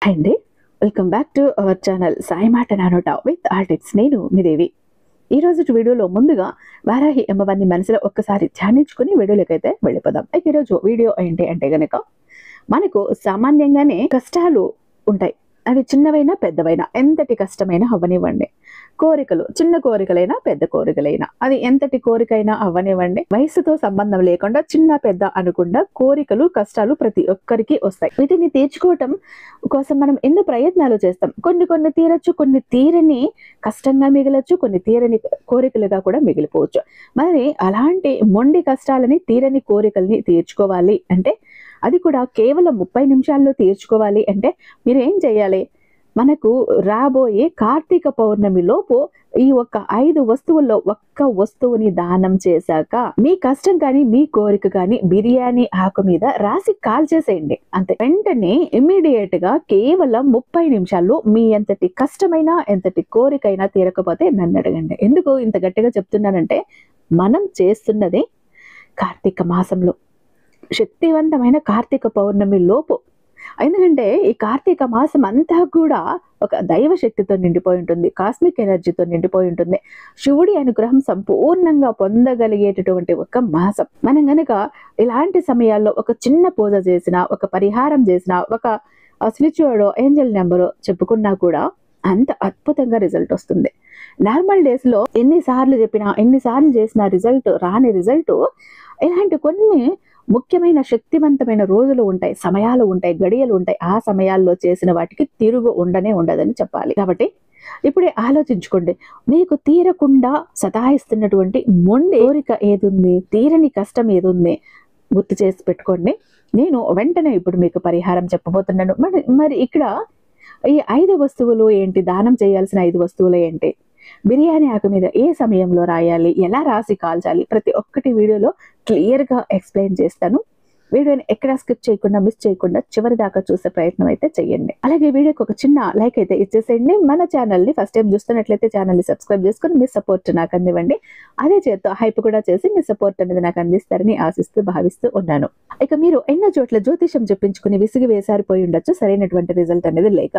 Hi అండి, welcome back to our channel Sai మాట నానోట with all tips. నేను మీ దేవి. ఈ రోజు వీడియోలో ముందుగా వారాహి అమ్మవారిని మనసులో ఒక్కసారి ధ్యానించుకుని వీడియోలకైతే వెళ్ళిపోదాం. అయితే ఈరోజు వీడియో ఏంటి అంటే గనక మనకు సామాన్యంగానే కష్టాలు ఉంటాయి. అవి చిన్నవైనా పెద్దవైనా ఎంతటి కష్టమైనా అవ్వనివ్వండి, కోరికలు చిన్న కోరికలైనా పెద్ద కోరికలైనా, అది ఎంతటి కోరికైనా అవ్వనివ్వండి, వయసుతో సంబంధం లేకుండా చిన్న పెద్ద అనకుండా కోరికలు కష్టాలు ప్రతి ఒక్కరికి వస్తాయి. వీటిని తీర్చుకోవటం కోసం మనం ఎన్నో ప్రయత్నాలు చేస్తాం. కొన్ని తీరచ్చు, కొన్ని తీరని కష్టంగా మిగలచ్చు, కొన్ని తీరని కోరికలుగా కూడా మిగిలిపోవచ్చు. మరి అలాంటి మొండి కష్టాలని తీరని కోరికల్ని తీర్చుకోవాలి అంటే, అది కూడా కేవలం 30 నిమిషాల్లో తీర్చుకోవాలి అంటే మీరు ఏం చేయాలి? మనకు రాబోయే కార్తీక పౌర్ణమి లోపు ఈ ఒక్క 5 వస్తువుల్లో ఒక్క వస్తువుని దానం చేశాక మీ కష్టం కానీ మీ కోరిక కానీ బిర్యానీ ఆకు మీద రాసి కాల్చేసేయండి. అంతే. వెంటనే ఇమ్మీడియట్ గా కేవలం 30 నిమిషాల్లో మీ ఎంతటి కష్టమైనా ఎంతటి కోరికైనా తీరకపోతే నన్ను అడగండి. ఎందుకు ఇంత గట్టిగా చెప్తున్నానంటే, మనం చేస్తున్నది కార్తీక మాసంలో శక్తివంతమైన కార్తీక పౌర్ణమి లోపు. ఎందుకంటే ఈ కార్తీక మాసం అంతా కూడా ఒక దైవ శక్తితో నిండిపోయి ఉంటుంది, కాస్మిక్ ఎనర్జీతో నిండిపోయి ఉంటుంది. శివుడి అనుగ్రహం సంపూర్ణంగా పొందగలిగేటటువంటి ఒక మాసం. మనం గనక ఇలాంటి సమయాల్లో ఒక చిన్న పూజ చేసినా, ఒక పరిహారం చేసినా, ఒక స్విచ్ వర్డ్ ఏంజల్ నెంబరు చెప్పుకున్నా కూడా అంత అద్భుతంగా రిజల్ట్ వస్తుంది. నార్మల్ డేస్ లో ఎన్నిసార్లు చెప్పినా, ఎన్నిసార్లు చేసినా రిజల్ట్ రాని రిజల్ట్ ఇలాంటి కొన్ని ముఖ్యమైన శక్తివంతమైన రోజులు ఉంటాయి, సమయాలు ఉంటాయి, గడియలు ఉంటాయి. ఆ సమయాల్లో చేసిన వాటికి తిరుగు ఉండదని చెప్పాలి. కాబట్టి ఇప్పుడే ఆలోచించుకోండి, మీకు తీరకుండా సతాయిస్తున్నటువంటి మొండి కోరిక ఏదుంది, తీరని కష్టం ఏదుంది గుర్తు చేసి పెట్టుకోండి. నేను వెంటనే ఇప్పుడు మీకు పరిహారం చెప్పబోతున్నాను. మరి ఇక్కడ ఈ 5 వస్తువులు ఏంటి, దానం చేయాల్సిన 5 వస్తువులు ఏంటి, బిర్యానీ ఆకు మీద ఏ సమయంలో రాయాలి, ఎలా రాసి కాల్చాలి, ప్రతి ఒక్కటి వీడియోలో క్లియర్ గా ఎక్స్ప్లెయిన్ చేస్తాను. వీడియోని ఎక్కడా స్కిప్ చేయకుండా, మిస్ చేయకుండా చివరి దాకా చూసే ప్రయత్నం అయితే చేయండి. అలాగే వీడియోకి ఒక చిన్న లైక్ అయితే ఇచ్చేసేయండి. మన ఛానల్ని ఫస్ట్ టైం చూస్తున్నట్లయితే ఛానల్ని సబ్స్క్రైబ్ చేసుకుని మీ సపోర్ట్ నాకు అందివ్వండి. అదే చేత్తో హైప్ కూడా చేసి మీ సపోర్ట్ అనేది నాకు అందిస్తారని ఆశిస్తూ భావిస్తూ ఉన్నాను. ఇక మీరు ఎన్నో చోట్ల జ్యోతిషం చెప్పించుకుని విసిగి వేసారిపోయి ఉండొచ్చు, సరైనటువంటి రిజల్ట్ అనేది లేక.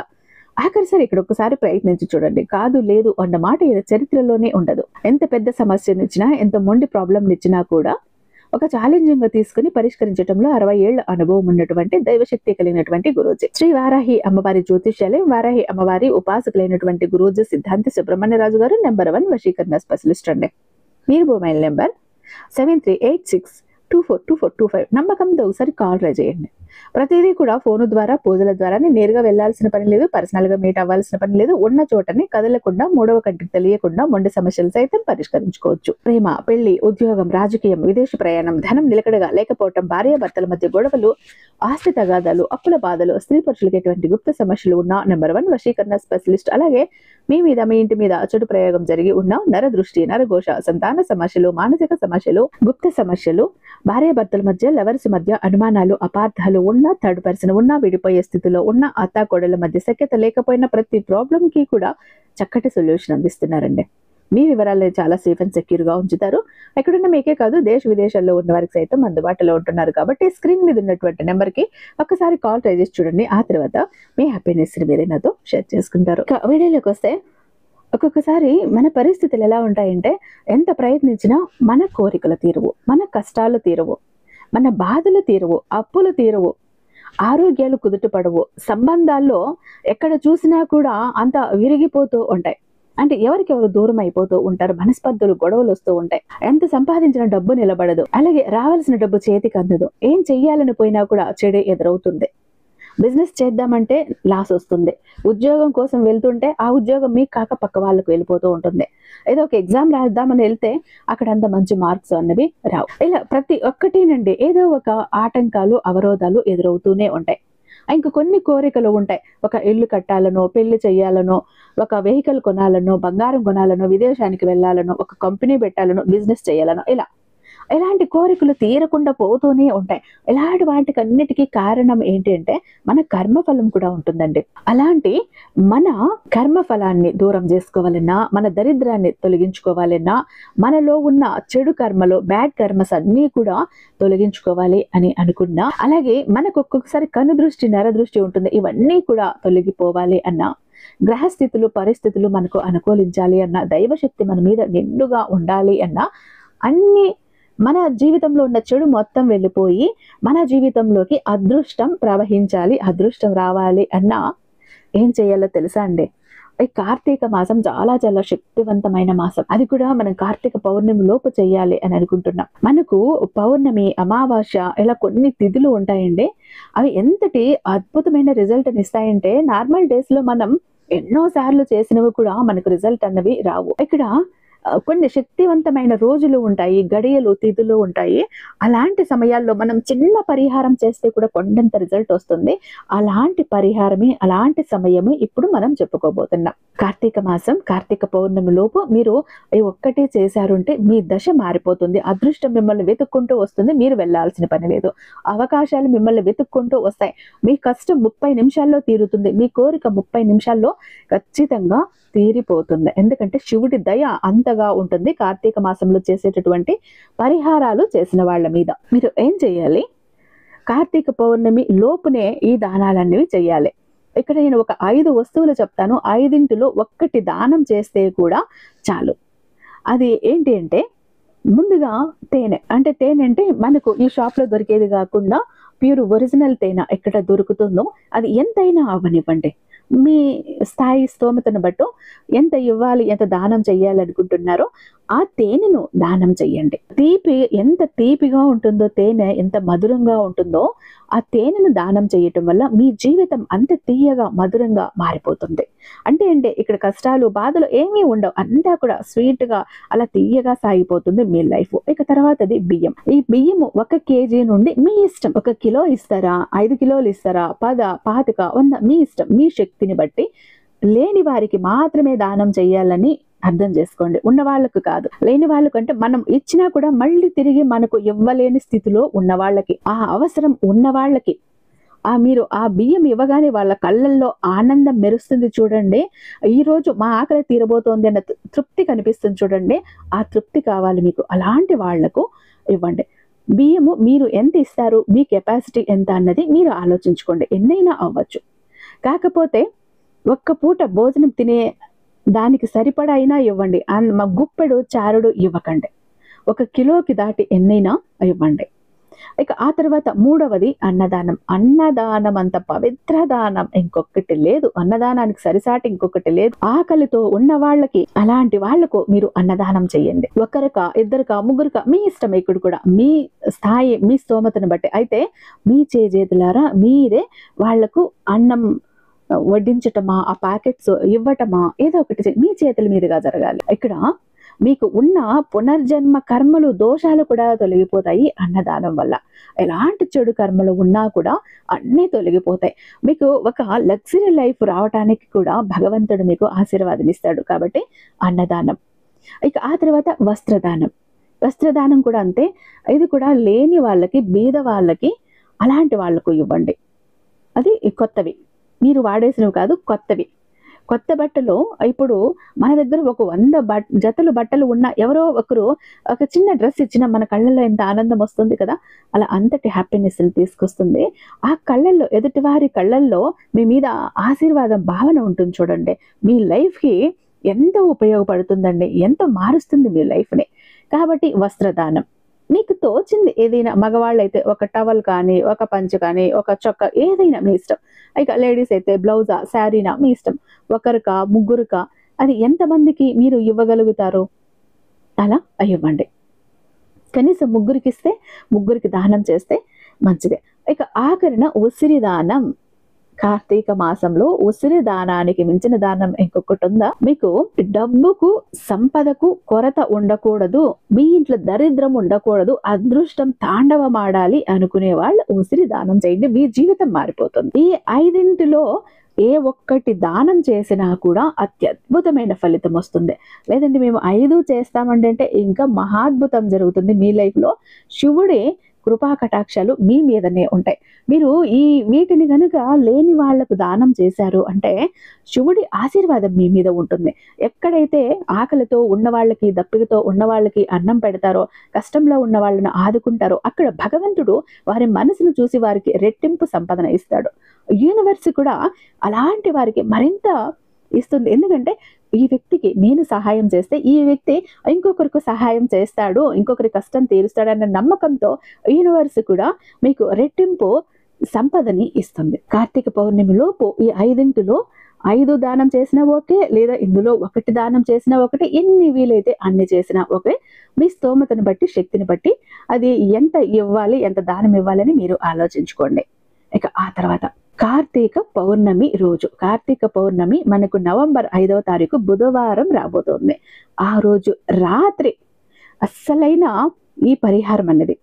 ఆఖరిసారి ఇక్కడ ఒకసారి ప్రయత్నించి చూడండి. కాదు లేదు అన్న మాట చరిత్రలోనే ఉండదు. ఎంత పెద్ద సమస్యనిచ్చినా, ఎంత మొండి ప్రాబ్లం ఇచ్చినా కూడా ఒక ఛాలెంజింగ్ గా తీసుకుని పరిష్కరించడంలో 60 ఏళ్ల అనుభవం ఉన్నటువంటి దైవశక్తి కలిగినటువంటి గురూజీ, శ్రీ వారాహి అమ్మవారి జ్యోతిష్యాలయం వారాహి అమ్మవారి ఉపాసకులైనటువంటి గురూజీ సిద్ధాంతి సుబ్రహ్మణ్యరాజు గారు నెంబర్ 1 వశీకరణ స్పెషలిస్ట్ అండి. మీరు మొబైల్ నెంబర్ 7386242425 నమ్మకంతో ఒకసారి కాల్ ట్రై చేయండి. ప్రతిదీ కూడా ఫోను ద్వారా, పూజల ద్వారానే, నేరుగా వెళ్లాల్సిన పని లేదు, పర్సనల్ గా మీట్ అవ్వాల్సిన పని లేదు. ఉన్న చోటని కదలకుండా, మూడవ కంటికి తెలియకుండా మొండి సమస్యలు సైతం పరిష్కరించుకోవచ్చు. ప్రేమ, పెళ్లి, ఉద్యోగం, రాజకీయం, విదేశీ ప్రయాణం, ధనం నిలకడగా లేకపోవటం, భార్యాభర్తల మధ్య గొడవలు, ఆస్తి తగాదాలు, అప్పుల బాధలు, స్త్రీ పురుషులకు ఎటువంటి గుప్త సమస్యలు ఉన్నా నెంబర్ 1 వశీకరణ స్పెషలిస్ట్. అలాగే మీ మీద, మీ ఇంటి మీద చెడు ప్రయోగం జరిగి ఉన్న నరదృష్టి, నరఘోష, సంతాన సమస్యలు, మానసిక సమస్యలు, గుప్త సమస్యలు, భార్యాభర్తల మధ్య, లవర్స్ మధ్య అనుమానాలు, అపార్థాలు ఉన్నా, థర్డ్ పర్సన్ ఉన్నా, విడిపోయే స్థితిలో ఉన్న, అత్తాకోడల మధ్య సఖ్యత లేకపోయినా ప్రతి ప్రాబ్లం కి కూడా చక్కటి సొల్యూషన్ అందిస్తున్నారండి. మీ వివరాలను చాలా సేఫ్ అండ్ సెక్యూర్ గా ఉంచుతారు. ఎక్కడున్న మీకే కాదు, దేశ విదేశాల్లో ఉన్న వారికి సైతం అందుబాటులో ఉంటున్నారు. కాబట్టి స్క్రీన్ మీద ఉన్నటువంటి నెంబర్ కి ఒక్కసారి కాల్ ట్రై చేసి చూడండి. ఆ తర్వాత మీ హ్యాపీనెస్ ని వేరే నాతో షేర్ చేసుకుంటారు. వీడియోలోకి వస్తే, ఒక్కొక్కసారి మన పరిస్థితులు ఎలా ఉంటాయంటే, ఎంత ప్రయత్నించినా మన కోరికలు తీరవు, మన కష్టాలు తీరవు, మన బాధలు తీరవు, అప్పులు తీరవు, ఆరోగ్యాలు కుదుటపడవు, సంబంధాల్లో ఎక్కడ చూసినా కూడా అంత విరిగిపోతూ ఉంటాయి. అంటే ఎవరికెవరు దూరం అయిపోతూ ఉంటారు, మనస్పర్ధలు, గొడవలు వస్తూ ఉంటాయి. ఎంత సంపాదించిన డబ్బు నిలబడదు, అలాగే రావాల్సిన డబ్బు చేతికి అందదు. ఏం చెయ్యాలని పోయినా కూడా చెడే ఎదురవుతుంది. బిజినెస్ చేద్దామంటే లాస్ వస్తుంది. ఉద్యోగం కోసం వెళ్తుంటే ఆ ఉద్యోగం మీకు కాక పక్క వాళ్ళకు వెళ్ళిపోతూ ఉంటుంది. ఏదో ఒక ఎగ్జామ్ రాద్దామని వెళ్తే అక్కడ అంత మంచి మార్క్స్ అన్నవి రావు. ఇలా ప్రతి ఒక్కటినండి ఏదో ఒక ఆటంకాలు, అవరోధాలు ఎదురవుతూనే ఉంటాయి. ఇంక కొన్ని కోరికలు ఉంటాయి. ఒక ఇల్లు కట్టాలనో, పెళ్లి చెయ్యాలనో, ఒక వెహికల్ కొనాలనో, బంగారం కొనాలనో, విదేశానికి వెళ్ళాలనో, ఒక కంపెనీ పెట్టాలనో, బిజినెస్ చేయాలనో, ఇలా ఇలాంటి కోరికలు తీరకుండా పోతూనే ఉంటాయి. ఇలాంటి వాటికి అన్నిటికీ కారణం ఏంటి అంటే మన కర్మఫలం కూడా ఉంటుందండి. అలాంటి మన కర్మఫలాన్ని దూరం చేసుకోవాలన్నా, మన దరిద్రాన్ని తొలగించుకోవాలన్నా, మనలో ఉన్న చెడు కర్మలు, బ్యాడ్ కర్మస్ అన్నీ కూడా తొలగించుకోవాలి అని అనుకున్నా, అలాగే మనకు ఒక్కొక్కసారి కనుదృష్టి, నరదృష్టి ఉంటుంది. ఇవన్నీ కూడా తొలగిపోవాలి అన్నా, గ్రహస్థితులు, పరిస్థితులు మనకు అనుకూలించాలి అన్నా, దైవశక్తి మన మీద నిండుగా ఉండాలి అన్నా, అన్ని మన జీవితంలో ఉన్న చెడు మొత్తం వెళ్ళిపోయి మన జీవితంలోకి అదృష్టం ప్రవహించాలి, అదృష్టం రావాలి అన్నా ఏం చేయాలో తెలుసా అండి? ఈ కార్తీక మాసం చాలా చాలా శక్తివంతమైన మాసం. అది కూడా మనం కార్తీక పౌర్ణమి లోపు చేయాలి అని అనుకుంటున్నాం. మనకు పౌర్ణమి, అమావాస్య ఇలా కొన్ని తిథులు ఉంటాయండి. అవి ఎంతటి అద్భుతమైన రిజల్ట్ అని ఇస్తాయంటే, నార్మల్ డేస్ లో మనం ఎన్నో సార్లు చేసినవి కూడా మనకు రిజల్ట్ అన్నవి రావు. ఇక్కడ కొన్ని శక్తివంతమైన రోజులు ఉంటాయి, గడియలు, తిథులు ఉంటాయి. అలాంటి సమయాల్లో మనం చిన్న పరిహారం చేస్తే కూడా కొండంత రిజల్ట్ వస్తుంది. అలాంటి పరిహారమే, అలాంటి సమయమే ఇప్పుడు మనం చెప్పుకోబోతున్నాం. కార్తీక మాసం, కార్తీక పౌర్ణమి లోపు మీరు ఈ ఒక్కటే చేశారంటే మీ దశ మారిపోతుంది. అదృష్టం మిమ్మల్ని వెతుక్కుంటూ వస్తుంది. మీరు వెళ్ళాల్సిన పని లేదు. అవకాశాలు మిమ్మల్ని వెతుక్కుంటూ వస్తాయి. మీ కష్టం 30 నిమిషాల్లో తీరుతుంది. మీ కోరిక 30 నిమిషాల్లో ఖచ్చితంగా తీరిపోతుంది. ఎందుకంటే శివుడి దయ అంతగా ఉంటుంది కార్తీక మాసంలో చేసేటటువంటి పరిహారాలు చేసిన వాళ్ళ మీద. మీరు ఏం చేయాలి? కార్తీక పౌర్ణమి లోపునే ఈ దానాలన్నీ చేయాలి. ఇక్కడ నేను ఒక 5 వస్తువులు చెప్తాను. 5ంటిలో ఒక్కటి దానం చేస్తే కూడా చాలు. అది ఏంటి అంటే, ముందుగా తేనె. అంటే తేనె అంటే మనకు ఈ షాప్ లో దొరికేది కాకుండా ప్యూర్ ఒరిజినల్ తేనె ఎక్కడ దొరుకుతుందో అది ఎంతైనా అవ్వనివ్వండి. మీ స్థాయి, స్తోమతను బట్టు ఎంత ఇవ్వాలి, ఎంత దానం చెయ్యాలనుకుంటున్నారో ఆ తేనెను దానం చెయ్యండి. తీపి ఎంత తీపిగా ఉంటుందో, తేనె ఎంత మధురంగా ఉంటుందో ఆ తేనెను దానం చేయటం వల్ల మీ జీవితం అంత తీయగా, మధురంగా మారిపోతుంది. అంటే ఇక్కడ కష్టాలు, బాధలు ఏమీ ఉండవు. అంతా కూడా స్వీట్ గా అలా తీయగా సాగిపోతుంది మీ లైఫ్. ఇక తర్వాతది బియ్యం. ఈ బియ్యము 1 కేజీ నుండి మీ ఇష్టం. 1 కిలో ఇస్తారా, 5 కిలోలు ఇస్తారా, 10, 25, 100 మీ ఇష్టం, మీ శక్తిని బట్టి. లేని వారికి మాత్రమే దానం చేయాలని అర్థం చేసుకోండి. ఉన్న వాళ్ళకు కాదు. లేని వాళ్ళకంటే మనం ఇచ్చినా కూడా మళ్ళీ తిరిగి మనకు ఇవ్వలేని స్థితిలో ఉన్న వాళ్ళకి, ఆ అవసరం ఉన్న వాళ్ళకి మీరు ఆ బియ్యం ఇవ్వగానే వాళ్ళ కళ్ళల్లో ఆనందం మెరుస్తుంది చూడండి. ఈ రోజు మా ఆకలి తీరబోతోంది అన్న తృప్తి కనిపిస్తుంది చూడండి. ఆ తృప్తి కావాలి మీకు. అలాంటి వాళ్లకు ఇవ్వండి. బియ్యము మీరు ఎంత ఇస్తారు, మీ కెపాసిటీ ఎంత అన్నది మీరు ఆలోచించుకోండి. ఎన్నైనా అవ్వచ్చు. కాకపోతే ఒక్క పూట భోజనం తినే దానికి సరిపడా అయినా ఇవ్వండి. గుప్పెడు చారుడు ఇవ్వకండి. 1 కిలోకి దాటి ఎన్నైనా ఇవ్వండి. ఇక ఆ తర్వాత 3వది అన్నదానం. అన్నదానం అంత పవిత్ర దానం ఇంకొకటి లేదు. అన్నదానానికి సరిసాటి ఇంకొకటి లేదు. ఆకలితో ఉన్న వాళ్ళకి, అలాంటి వాళ్లకు మీరు అన్నదానం చెయ్యండి. 1కా, 2కా, 3కా మీ ఇష్టం. ఇక్కడ కూడా మీ స్థాయి, మీ స్తోమతను బట్టి. అయితే మీ చేతులారా మీరే వాళ్లకు అన్నం వడ్డించటమా, ఆ ప్యాకెట్స్ ఇవ్వటమా, ఏదో ఒకటి మీ చేతుల మీదుగా జరగాలి. ఇక్కడ మీకు ఉన్న పునర్జన్మ కర్మలు, దోషాలు కూడా తొలగిపోతాయి అన్నదానం వల్ల. ఎలాంటి చెడు కర్మలు ఉన్నా కూడా అన్నీ తొలగిపోతాయి. మీకు ఒక లగ్జరీ లైఫ్ రావటానికి కూడా భగవంతుడు మీకు ఆశీర్వాదం ఇస్తాడు. కాబట్టి అన్నదానం. ఇక ఆ తర్వాత వస్త్రదానం. వస్త్రదానం కూడా అంతే. ఇది కూడా లేని వాళ్ళకి, బీద వాళ్ళకి, అలాంటి వాళ్లకు ఇవ్వండి. అది కొత్తవి, మీరు వాడేసినవి కాదు, కొత్తవి. కొత్త బట్టలు ఇప్పుడు మన దగ్గర ఒక 100 జతలు బట్టలు ఉన్న ఎవరో ఒకరు ఒక చిన్న డ్రెస్ ఇచ్చినా మన కళ్ళల్లో ఎంత ఆనందం వస్తుంది కదా. అలా అంతటి హ్యాపీనెస్ తీసుకొస్తుంది. ఆ కళ్ళల్లో, ఎదుటివారి కళ్ళల్లో మీ మీద ఆశీర్వాదం భావన ఉంటుంది చూడండి. మీ లైఫ్కి ఎంతో ఉపయోగపడుతుందండి. ఎంతో మారుస్తుంది మీ లైఫ్ని. కాబట్టి వస్త్రదానం. మీకు తోచింది ఏదైనా. మగవాళ్ళైతే ఒక టవల్ కానీ, ఒక పంచ కానీ, ఒక చొక్కా, ఏదైనా మీ ఇష్టం. ఇక లేడీస్ అయితే బ్లౌజా, శారీనా మీ ఇష్టం. 1కా, 3కా, అది ఎంతమందికి మీరు ఇవ్వగలుగుతారు అలా ఇవ్వండి. కనీసం 3కి ఇస్తే, 3కి దానం చేస్తే మంచిదే. ఇక ఆఖరిన ఉసిరి దానం. కార్తీక మాసంలో ఉసిరి దానానికి మించిన దానం ఇంకొకటి ఉందా? మీకు డబ్బుకు, సంపదకు కొరత ఉండకూడదు, మీ ఇంట్లో దరిద్రం ఉండకూడదు, అదృష్టం తాండవమాడాలి అనుకునే వాళ్ళు ఉసిరి దానం చేయండి. మీ జీవితం మారిపోతుంది. ఈ 5ంటిలో ఏ ఒక్కటి దానం చేసినా కూడా అత్యద్భుతమైన ఫలితం వస్తుంది. లేదంటే మేము 5 చేస్తామంటే ఇంకా మహాద్భుతం జరుగుతుంది మీ లైఫ్లో. శివుడే కృపా కటాక్షాలు మీ మీదనే ఉంటాయి. మీరు ఈ వీటిని గనుక లేని వాళ్లకు దానం చేశారు అంటే శివుడి ఆశీర్వాదం మీ మీద ఉంటుంది. ఎక్కడైతే ఆకలితో ఉన్న వాళ్ళకి, దప్పికతో ఉన్న వాళ్ళకి అన్నం పెడతారో, కష్టంలో ఉన్న వాళ్ళని ఆదుకుంటారో అక్కడ భగవంతుడు వారి మనసును చూసి వారికి రెట్టింపు సంపదన ఇస్తాడు. యూనివర్స్ కూడా అలాంటి వారికి మరింత ఇస్తుంది. ఎందుకంటే ఈ వ్యక్తికి నేను సహాయం చేస్తే ఈ వ్యక్తి ఇంకొకరికి సహాయం చేస్తాడు, ఇంకొకరి కష్టం తీరుస్తాడు అన్న నమ్మకంతో యూనివర్స్ కూడా మీకు రెట్టింపు సంపదని ఇస్తుంది. కార్తీక పౌర్ణమి లోపు ఈ 5 5 దానం చేసినా ఓకే, లేదా ఇందులో 1 దానం చేసినా ఒకటి, ఎన్ని వీలైతే అన్ని చేసినా ఓకే. మీ స్తోమతను బట్టి, శక్తిని బట్టి అది ఎంత ఇవ్వాలి, ఎంత దానం ఇవ్వాలని మీరు ఆలోచించుకోండి. ఇక ఆ తర్వాత కార్తీక పౌర్ణమి రోజు, కార్తీక పౌర్ణమి మనకు నవంబర్ 5వ తారీఖు బుధవారం రాబోతోంది. ఆ రోజు రాత్రి అస్సలైన ఈ పరిహారం అన్నది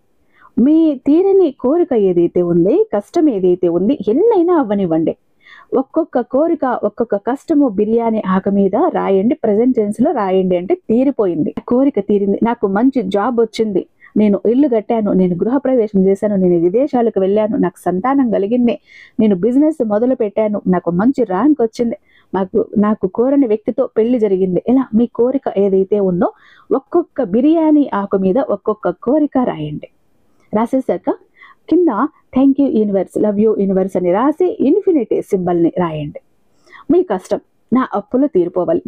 మీ తీరని కోరిక ఏదైతే ఉంది, కష్టం ఏదైతే ఉంది, ఎన్నైనా అవ్వనివ్వండి, ఒక్కొక్క కోరిక, ఒక్కొక్క కష్టము బిర్యానీ ఆకు మీద రాయండి, ప్రెజెంట్ టెన్స్ లో రాయండి. అంటే తీరిపోయింది, కోరిక తీరింది, నాకు మంచి జాబ్ వచ్చింది, నేను ఇల్లు కట్టాను, నేను గృహప్రవేశం చేశాను, నేను విదేశాలకు వెళ్ళాను, నాకు సంతానం కలిగింది, నేను బిజినెస్ మొదలు పెట్టాను, నాకు మంచి ర్యాంక్ వచ్చింది, నాకు కోరని వ్యక్తితో పెళ్లి జరిగింది. ఇలా మీ కోరిక ఏదైతే ఉందో ఒక్కొక్క బిర్యానీ ఆకు మీద ఒక్కొక్క కోరిక రాయండి. రాసేసాక కింద thank you universe, love you universe అని రాసి ఇన్ఫినిటీ సింబల్ని రాయండి. మీ కష్టం, నా అప్పులు తీరిపోవాలి,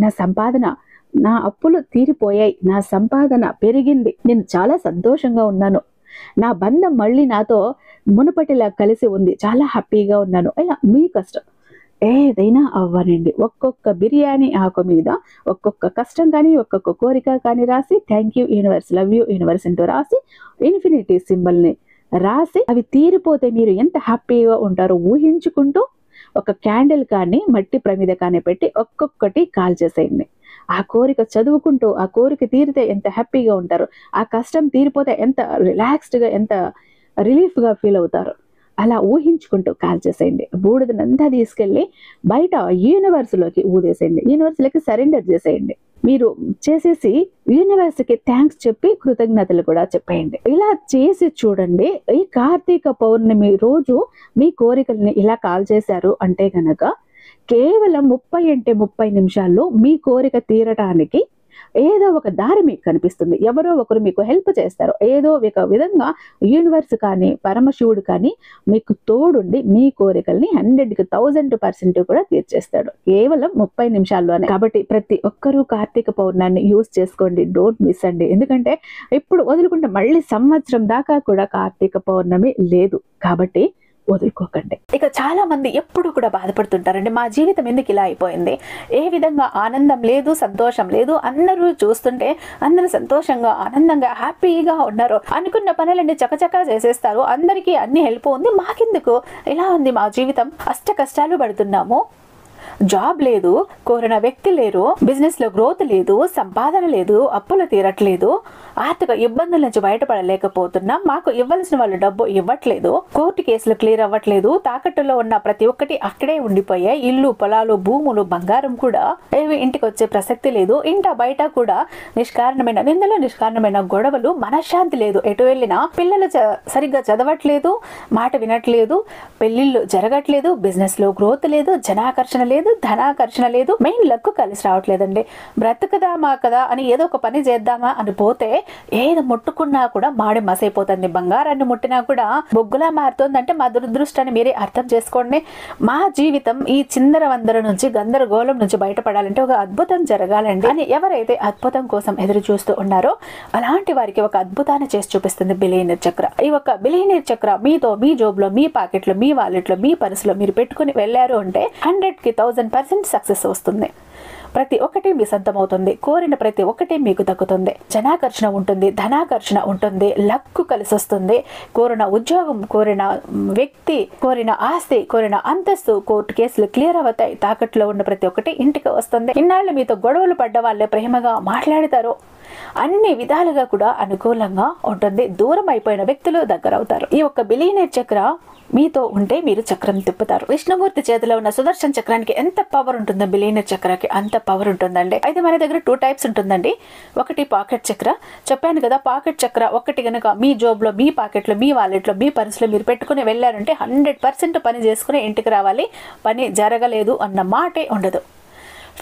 నా అప్పులు తీరిపోయాయి, నా సంపాదన పెరిగింది, నేను చాలా సంతోషంగా ఉన్నాను, నా బంధం మళ్ళీ నాతో మునుపటిలా కలిసి ఉంది, చాలా హ్యాపీగా ఉన్నాను. ఇలా మీ కష్టం ఏదైనా అవ్వనండి. ఒక్కొక్క బిర్యానీ ఆకు మీద ఒక్కొక్క కష్టం కానీ, ఒక్కొక్క కోరిక కానీ రాసి thank you universe, love you universe అంటూ రాసి ఇన్ఫినిటీ సింబల్ని రాసి అవి తీరిపోతే మీరు ఎంత హ్యాపీగా ఉంటారో ఊహించుకుంటూ ఒక క్యాండిల్ కానీ, మట్టి ప్రమిద కానీ పెట్టి ఒక్కొక్కటి కాల్చేసేయండి. ఆ కోరిక చదువుకుంటూ ఆ కోరిక తీరితే ఎంత హ్యాపీగా ఉంటారు, ఆ కష్టం తీరిపోతే ఎంత రిలాక్స్డ్గా, ఎంత రిలీఫ్గా ఫీల్ అవుతారు. అలా ఊహించుకుంటూ కాల్చేసేయండి. బూడిదనంతా తీసుకెళ్ళి బయట యూనివర్స్లోకి ఊదేసేయండి, యూనివర్స్లోకి సరెండర్ చేసేయండి. మీరు చేసేసి యూనివర్స్కి థ్యాంక్స్ చెప్పి కృతజ్ఞతలు కూడా చెప్పేయండి. ఇలా చేసి చూడండి. ఈ కార్తీక పౌర్ణమి రోజు మీ కోరికల్ని ఇలా కాల్చేశారు అంటే గనక కేవలం 30 నిమిషాల్లో మీ కోరిక తీరటానికి ఏదో ఒక దారి మీకు కనిపిస్తుంది. ఎవరో ఒకరు మీకు హెల్ప్ చేస్తారు. ఏదో ఒక విధంగా యూనివర్స్ కానీ, పరమశివుడు కానీ మీకు తోడుండి మీ కోరికల్ని 100కి 1000% కూడా తీర్చేస్తాడు కేవలం 30 నిమిషాల్లోనే. కాబట్టి ప్రతి ఒక్కరూ కార్తీక పౌర్ణాన్ని యూజ్ చేసుకోండి, డోంట్ మిస్ అండి. ఎందుకంటే ఇప్పుడు వదులుకుంటే మళ్ళీ సంవత్సరం దాకా కూడా కార్తీక పౌర్ణమి లేదు, కాబట్టి వదులుకోకండి. ఇక చాలా మంది ఎప్పుడు కూడా బాధపడుతుంటారండి, మా జీవితం ఎందుకు ఇలా అయిపోయింది, ఏ విధంగా ఆనందం లేదు, సంతోషం లేదు, అందరూ చూస్తుంటే అందరూ సంతోషంగా, ఆనందంగా, హ్యాపీగా ఉన్నారు, అనుకున్న పనులన్నీ చకచకా చేసేస్తారు, అందరికీ అన్ని హెల్ప్ ఉంది, మాకెందుకు ఇలా ఉంది మా జీవితం, అష్ట కష్టాలు పడుతున్నాము, జాబ్ లేదు, కోరిన వ్యక్తి లేరు, బిజినెస్ లో గ్రోత్ లేదు, సంపాదన లేదు, అప్పులు తీరట్లేదు, ఆర్థిక ఇబ్బందుల నుంచి బయటపడలేకపోతున్నాం, మాకు ఇవ్వాల్సిన వాళ్ళు డబ్బు ఇవ్వట్లేదు, కోర్టు కేసులు క్లియర్ అవ్వట్లేదు, తాకట్టులో ఉన్న ప్రతి ఒక్కటి అక్కడే ఉండిపోయాయి, ఇల్లు, పొలాలు, భూములు, బంగారం కూడా ఏవి ఇంటికి వచ్చే ప్రసక్తి లేదు, ఇంట బయట కూడా నిష్కారణమైన నిందలు, నిష్కారణమైన గొడవలు, మనశ్శాంతి లేదు, ఎటు వెళ్ళినా పిల్లలు సరిగ్గా చదవట్లేదు, మాట వినట్లేదు, పెళ్లిళ్ళు జరగట్లేదు, బిజినెస్ లో గ్రోత్ లేదు, జనాకర్షణ లేదు, ధనాకర్షణ లేదు, మెయిన్ లక్ కలిసి రావట్లేదండి. బ్రతుకుదామా కదా అని ఏదో ఒక పని చేద్దామా అని పోతే ఏది ముట్టుకున్నా కూడా మాడి మసైపోతుంది, బంగారాన్ని ముట్టినా కూడా బొగ్గులా మారుతుందంటే మా దురదృష్టాన్ని మీరే అర్థం చేసుకోండి. మా జీవితం ఈ చిందర వందర నుంచి, గందరగోళం నుంచి బయటపడాలంటే ఒక అద్భుతం జరగాలండి అని ఎవరైతే అద్భుతం కోసం ఎదురు చూస్తూ ఉన్నారో అలాంటి వారికి ఒక అద్భుతాన్ని చేసి చూపిస్తుంది బిలియనీర్ చక్ర. ఈ ఒక బిలియనీర్ చక్ర మీతో, మీ జోబులో, మీ పాకెట్లో, మీ వాలెట్లో, మీ పర్సులో మీరు పెట్టుకుని వెళ్ళారు అంటే 100కి 1000% సక్సెస్ వస్తుంది. ప్రతి ఒక్కటి మీ సొంతం అవుతుంది, కోరిన ప్రతి ఒక్కటి మీకు దక్కుతుంది, జనాకర్షణ ఉంటుంది, ధనాకర్షణ ఉంటుంది, లక్కు కలిసి వస్తుంది, కోరిన ఉద్యోగం, కోరిన వ్యక్తి, కోరిన ఆస్తి, కోరిన అంతస్తు, కోర్టు కేసులు క్లియర్ అవుతాయి, తాకట్లో ఉన్న ప్రతి ఒక్కటి ఇంటికి వస్తుంది. ఇన్నాళ్ళు మీతో గొడవలు పడ్డ వాళ్ళే ప్రేమగా మాట్లాడతారు, అన్ని విధాలుగా కూడా అనుకూలంగా ఉంటుంది. దూరం అయిపోయిన వ్యక్తులు దగ్గర అవుతారు. ఈ ఒక్క బిలియనీర్ చక్ర మీతో ఉంటే మీరు చక్రం తిప్పుతారు. విష్ణుమూర్తి చేతిలో ఉన్న సుదర్శన చక్రానికి ఎంత పవర్ ఉంటుందో బిలియనీర్ చక్రానికి అంత పవర్ ఉంటుందండి. అయితే మన దగ్గర 2 టైప్స్ ఉంటుందండి. ఒకటి పాకెట్ చక్ర, చెప్పాను కదా, పాకెట్ చక్ర ఒకటి గనక మీ జోబులో, మీ పాకెట్లో, మీ వాలెట్లో, మీ పర్సులో మీరు పెట్టుకుని వెళ్ళారంటే 100% పని చేసుకుని ఇంటికి రావాలి. పని జరగలేదు అన్న మాటే ఉండదు.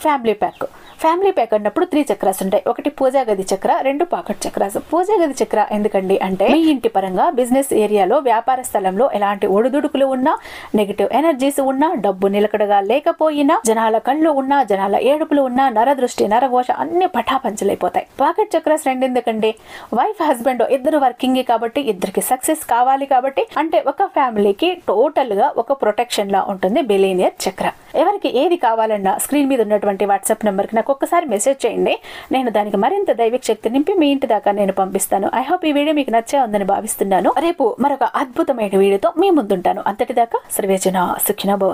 ఫ్యామిలీ ప్యాక్ అన్నప్పుడు 3 చక్రాస్ ఉంటాయి. ఒకటి పూజా గది చక్ర, 2 పాకెట్ చక్రాస్. పూజా గది చక్ర ఎందుకండి అంటే మీ ఇంటి పరంగా బిజినెస్ ఏరియాలో, వ్యాపార స్థలంలో ఎలాంటి ఒడిదుడుకులు ఉన్నా, నెగిటివ్ ఎనర్జీస్ ఉన్నా, డబ్బు నిలకడగా లేకపోయినా, జనాల కళ్ళు ఉన్నా, జనాల ఏడుపులు ఉన్నా, నరదృష్టి, నరఘోష అన్ని పటాపంచలైపోతాయి. పాకెట్ చక్రాస్ 2 ఎందుకండి, వైఫ్ హస్బెండ్ ఇద్దరు వర్కింగ్ కాబట్టి, ఇద్దరికి సక్సెస్ కావాలి కాబట్టి, అంటే ఒక ఫ్యామిలీకి టోటల్ గా ఒక ప్రొటెక్షన్ లా ఉంటుంది బిలియనీర్ చక్ర. ఎవరికి ఏది కావాలన్నా స్క్రీన్ మీద ఉన్నటువంటి వాట్సాప్ నెంబర్ కి నాకు ఒక్కసారి మెసేజ్ చేయండి. నేను దానికి మరింత దైవిక శక్తి నింపి మీ ఇంటి దాకా నేను పంపిస్తాను. ఐ హోప్ ఈ వీడియో మీకు నచ్చే ఉందని భావిస్తున్నాను. రేపు మరొక అద్భుతమైన వీడియోతో మీ ముందుంటాను. అంతటిదాకా సర్వేజన సుఖినో భవంతు.